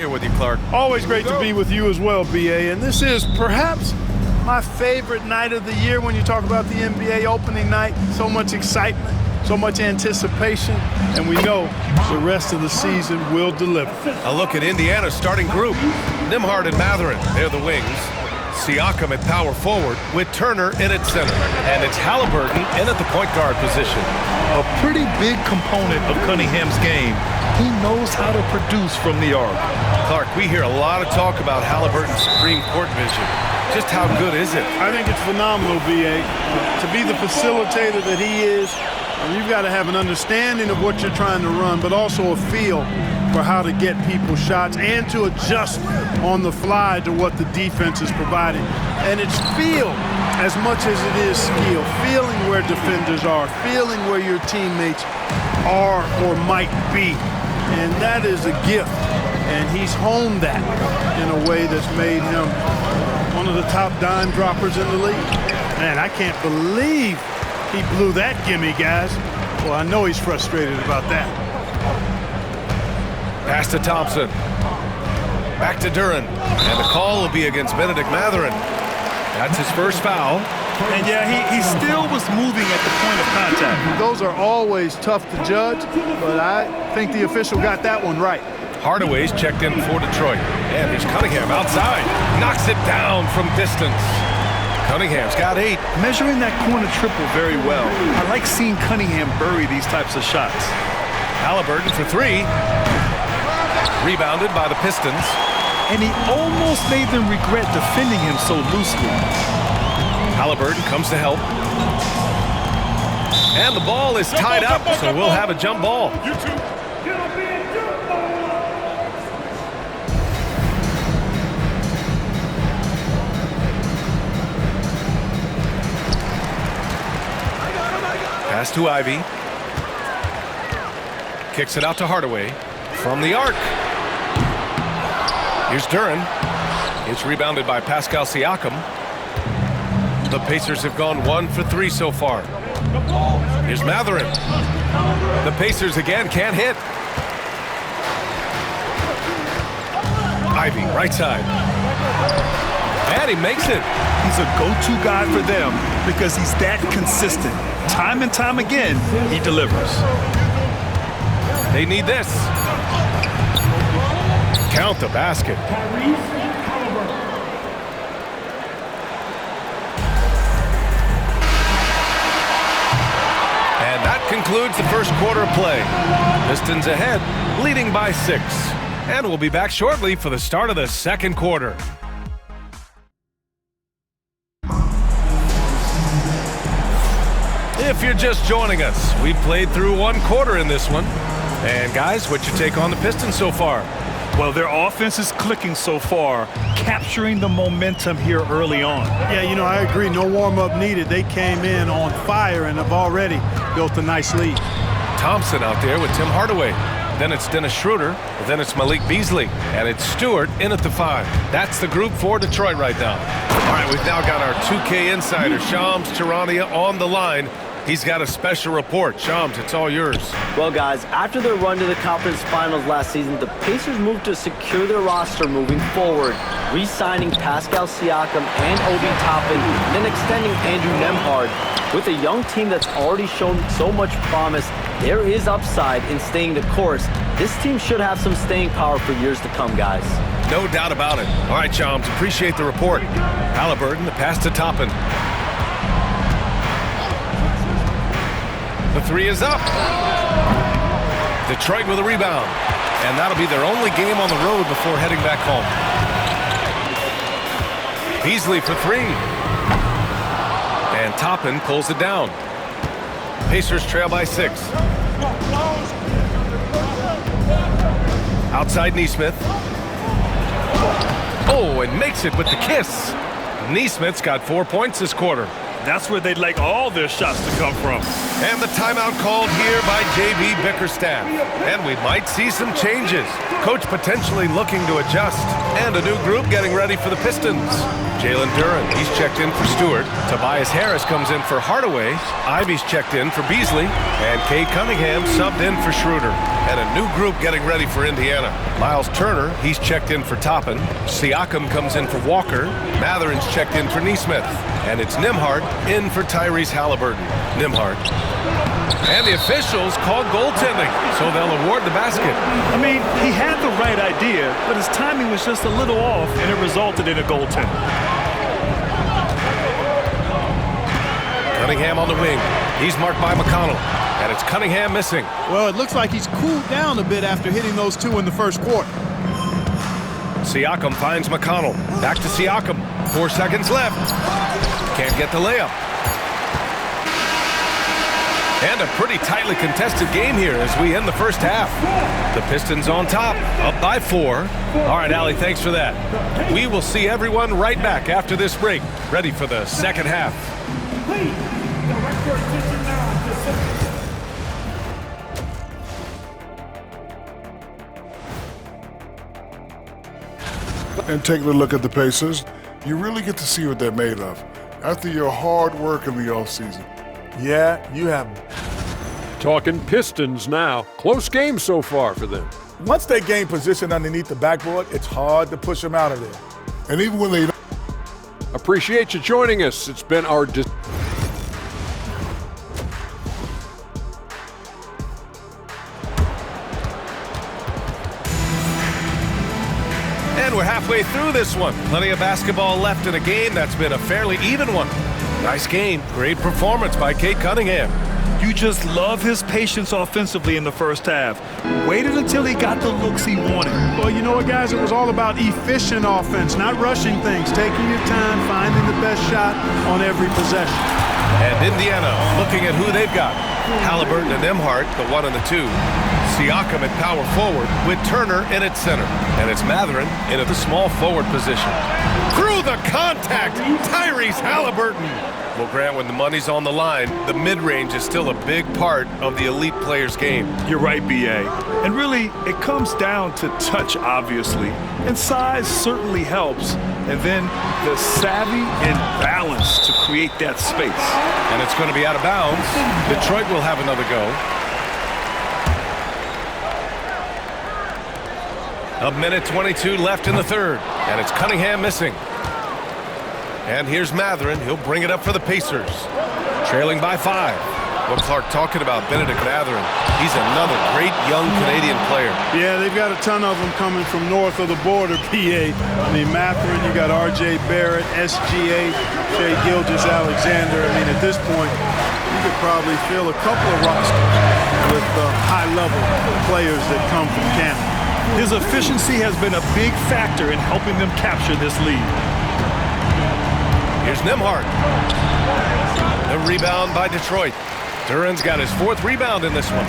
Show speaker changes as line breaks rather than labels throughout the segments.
Here with you, Clark.
Always great to be with you as well, BA. And this is perhaps my favorite night of the year when you talk about the NBA opening night. So much excitement, so much anticipation, and we know the rest of the season will deliver.
A look at Indiana's starting group. Nembhard and Mathurin, they're the wings. Siakam at power forward with Turner in at center. And it's Halliburton in at the point guard position.
A pretty big component of Cunningham's game. He knows how to produce from the arc.
Clark, we hear a lot of talk about Halliburton's supreme court vision. Just how good is it?
I think it's phenomenal, BA. To be the facilitator that he is, you've got to have an understanding of what you're trying to run, but also a feel for how to get people shots and to adjust on the fly to what the defense is providing. And it's feel as much as it is skill. Feeling where defenders are, feeling where your teammates are or might be. And that is a gift. And he's honed that in a way that's made him one of the top dime droppers in the league. Man, I can't believe he blew that gimme, guys. Well, I know he's frustrated about that.
Pass to Thompson. Back to Duren. And the call will be against Bennedict Mathurin. That's his first foul.
And yeah, he still was moving at the point of contact.
Those are always tough to judge, but I think the official got that one right.
Hardaway's checked in for Detroit. And here's Cunningham outside. Knocks it down from distance. Cunningham's got 8.
Measuring that corner triple very well. I like seeing Cunningham bury these types of shots.
Halliburton for 3. Rebounded by the Pistons.
And he almost made them regret defending him so loosely.
Halliburton comes to help. And the ball is tied up, so we'll have a jump ball. Pass to Ivy. Kicks it out to Hardaway from the arc. Here's Duren. It's rebounded by Pascal Siakam. The Pacers have gone 1 for 3 so far. Here's Mathurin. The Pacers again can't hit. Ivy, right side. And he makes it.
He's a go-to guy for them because he's that consistent. Time and time again, he delivers.
They need this. Count the basket. And that concludes the first quarter of play. Pistons ahead, leading by 6. And we'll be back shortly for the start of the second quarter. If you're just joining us, we've played through 1 quarter in this one. And guys, what's your take on the Pistons so far?
Well, their offense is clicking so far, capturing the momentum here early on.
Yeah, you know, I agree. No warm-up needed. They came in on fire and have already built a nice lead.
Thompson out there with Tim Hardaway. Then it's Dennis Schroeder. Then it's Malik Beasley. And it's Stewart in at the 5. That's the group for Detroit right now. All right, we've now got our 2K insider, Shams Charania, on the line. He's got a special report. Shams, it's all yours.
Well, guys, after their run to the conference finals last season, the Pacers moved to secure their roster moving forward, re-signing Pascal Siakam and Obi Toppin, and then extending Andrew Nembhard. With a young team that's already shown so much promise, there is upside in staying the course. This team should have some staying power for years to come, guys.
No doubt about it. All right, Shams, appreciate the report. Halliburton, the pass to Toppin. The 3 is up. Detroit with a rebound. And that'll be their only game on the road before heading back home. Beasley for 3. And Toppin pulls it down. Pacers trail by 6. Outside Nesmith. Oh, and makes it with the kiss. Nesmith's got 4 points this quarter.
That's where they'd like all their shots to come from.
And the timeout called here by J.B. Bickerstaff. And we might see some changes. Coach potentially looking to adjust. And a new group getting ready for the Pistons. Jalen Duren, he's checked in for Stewart. Tobias Harris comes in for Hardaway. Ivy's checked in for Beasley. And Cade Cunningham subbed in for Schroeder. And a new group getting ready for Indiana. Miles Turner, he's checked in for Toppin. Siakam comes in for Walker. Matherin's checked in for Nesmith. And it's Nembhard in for Tyrese Halliburton. Nembhard. And the officials called goaltending, so they'll award the basket.
I mean, he had the right idea, but his timing was just a little off, and it resulted in a goaltending.
Cunningham on the wing. He's marked by McConnell. And it's Cunningham missing.
Well, it looks like he's cooled down a bit after hitting those two in the first quarter.
Siakam finds McConnell. Back to Siakam. 4 seconds left. Can't get the layup. And a pretty tightly contested game here as we end the first half. The Pistons on top, up by 4. All right, Allie, thanks for that. We will see everyone right back after this break, ready for the second half.
Please, direct your attention now to
And taking a look at the Pacers, you really get to see what they're made of after your hard work in the offseason.
Yeah, you have.
Talking Pistons now. Close game so far for them.
Once they gain position underneath the backboard, it's hard to push them out of there.
And even when they don't,
Appreciate you joining us. It's been our
And we're halfway through this one. Plenty of basketball left in a game that's been a fairly even one. Nice game. Great performance by Cade Cunningham.
You just love his patience offensively in the first half. Waited until he got the looks he wanted.
Well, you know what, guys? It was all about efficient offense, not rushing things, taking your time, finding the best shot on every possession.
And Indiana looking at who they've got. Halliburton and Nembhard, the 1 and the 2. Siakam at power forward with Turner in at center. And it's Matherin in at the small forward position. Through the contact, Tyrese Halliburton. Well, Grant, when the money's on the line, the mid-range is still a big part of the elite player's game.
You're right, B.A. And really, it comes down to touch, obviously. And size certainly helps. And then the savvy and balance to create that space.
And it's going to be out of bounds. Detroit will have another go. A minute 22 left in the third. And it's Cunningham missing. And here's Matherin. He'll bring it up for the Pacers. Trailing by 5. Well, Clark, talking about Benedict Matherin, he's another great young Canadian player.
Yeah, they've got a ton of them coming from north of the border, PA. I mean, Matherin, you got R.J. Barrett, SGA, Shai Gilgeous-Alexander. I mean, at this point, you could probably fill a couple of rosters with high-level players that come from Canada.
His efficiency has been a big factor in helping them capture this lead.
Here's Nembhard. The rebound by Detroit. Duran's got his 4th rebound in this one.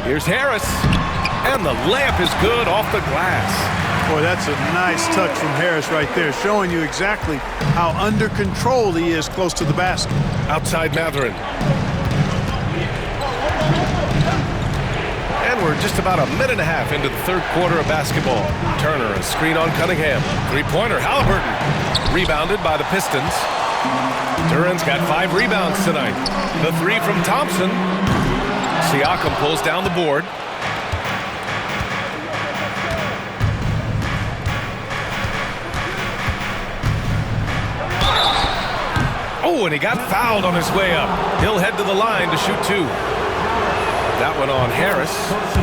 Here's Harris. And the layup is good off the glass.
Boy, that's a nice touch from Harris right there, showing you exactly how under control he is close to the basket.
Outside Matherin. And we're just about a minute and a half into the third quarter of basketball. Turner, a screen on Cunningham. Three-pointer, Halliburton. Rebounded by the Pistons. Duran's got 5 rebounds tonight. The 3 from Thompson. Siakam pulls down the board. Oh, and he got fouled on his way up. He'll head to the line to shoot 2. That one on Harris.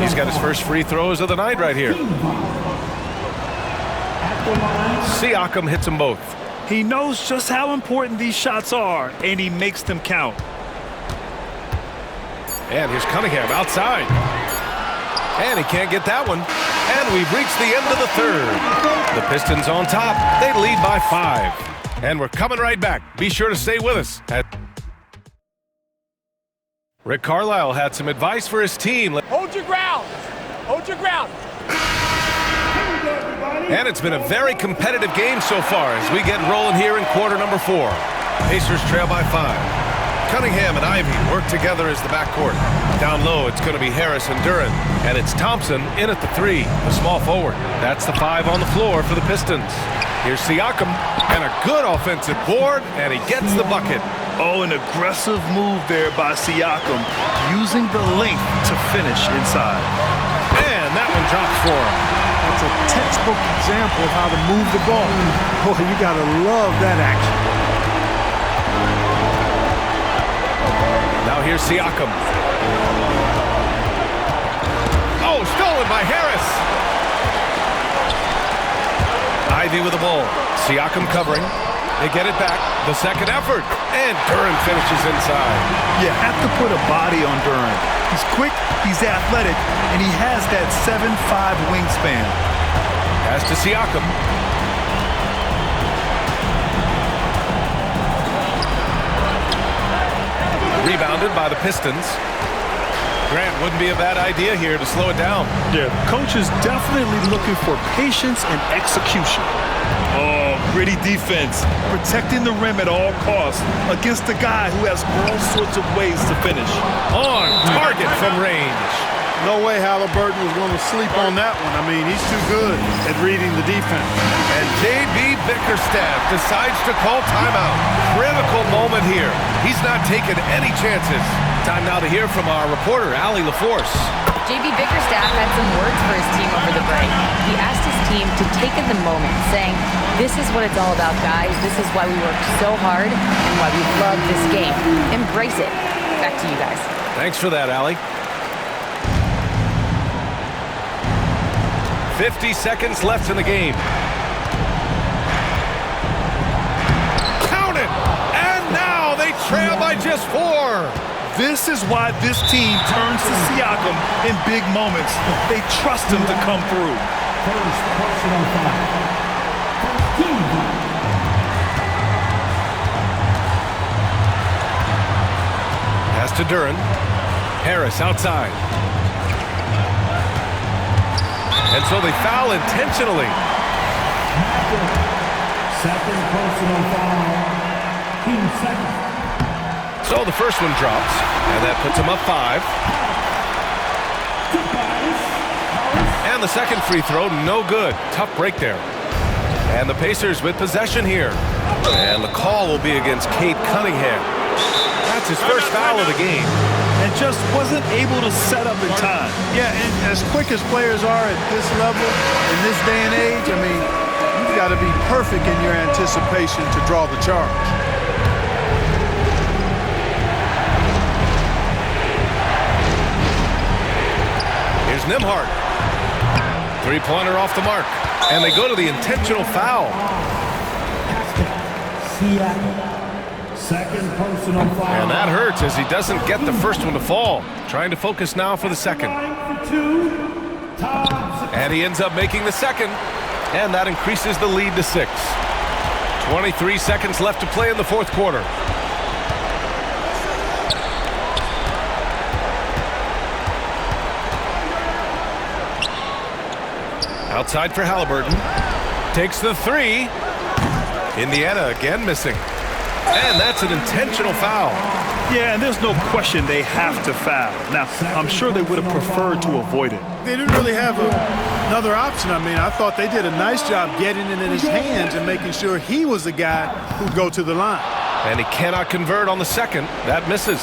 He's got his first free throws of the night right here. Siakam hits them both.
He knows just how important these shots are, and he makes them count.
And here's Cunningham outside. And he can't get that one. And we've reached the end of the third. The Pistons on top. They lead by 5. And we're coming right back. Be sure to stay with us. Rick Carlisle had some advice for his team.
hold your ground. Hold your ground.
And it's been a very competitive game so far as we get rolling here in quarter number 4. Pacers trail by 5. Cunningham and Ivey work together as the backcourt. Down low, it's going to be Harris and Duran. And it's Thompson in at the 3, the small forward. That's the 5 on the floor for the Pistons. Here's Siakam, and a good offensive board, and he gets the bucket.
Oh, an aggressive move there by Siakam, using the length to finish inside.
And that one drops for him.
That's a textbook example of how to move the ball. Boy, you got to love that action.
Now here's Siakam. Oh, stolen by Harris. Ivy with the ball. Siakam covering. They get it back. The second effort. And Duren finishes inside.
You have to put a body on Duren. He's quick, he's athletic, and he has that 7'5" wingspan.
Pass to Siakam. Rebounded by the Pistons. Grant, wouldn't be a bad idea here to slow it down.
Yeah, coach is definitely looking for patience and execution. Oh, gritty defense, protecting the rim at all costs against a guy who has all sorts of ways to finish.
On target from range.
No way Halliburton was going to sleep on that one. I mean, he's too good at reading the defense.
And J.B. Bickerstaff decides to call timeout. Critical moment here. He's not taking any chances. Time now to hear from our reporter, Allie LaForce.
J.B. Bickerstaff had some words for his team over the break. He asked his team to take in the moment, saying, "This is what it's all about, guys. This is why we worked so hard and why we love this game. Embrace it." Back to you guys.
Thanks for that, Allie. 50 seconds left in the game. Count it! And now they trail by just 4.
This is why this team turns to Siakam in big moments. They trust him to come through.
First personal foul. First team foul.
Pass to Duren. Harris outside. And so they foul intentionally.
Second personal foul. Team second.
So the first one drops, and that puts them up 5. And the second free throw, no good. Tough break there. And the Pacers with possession here. And the call will be against Cade Cunningham. That's his first foul of the game.
And just wasn't able to set up in time.
Yeah, and as quick as players are at this level, in this day and age, I mean, you've got to be perfect in your anticipation to draw the charge.
Here's Nembhard. Three-pointer off the mark. And they go to the intentional foul.
Second personal foul.
And that hurts as he doesn't get the first one to fall. Trying to focus now for the second. And he ends up making the second. And that increases the lead to 6. 23 seconds left to play in the fourth quarter. Outside for Halliburton. Takes the 3. Indiana again missing. And that's an intentional foul.
Yeah, and there's no question they have to foul. Now, I'm sure they would have preferred to avoid it.
They didn't really have another option. I mean, I thought they did a nice job getting it in his hands and making sure he was the guy who'd go to the line.
And he cannot convert on the second. That misses.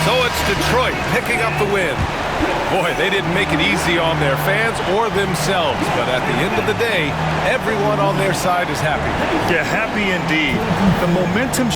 So it's Detroit picking up the win. Boy, they didn't make it easy on their fans or themselves. But at the end of the day, everyone on their side is happy.
Yeah, happy indeed. The momentum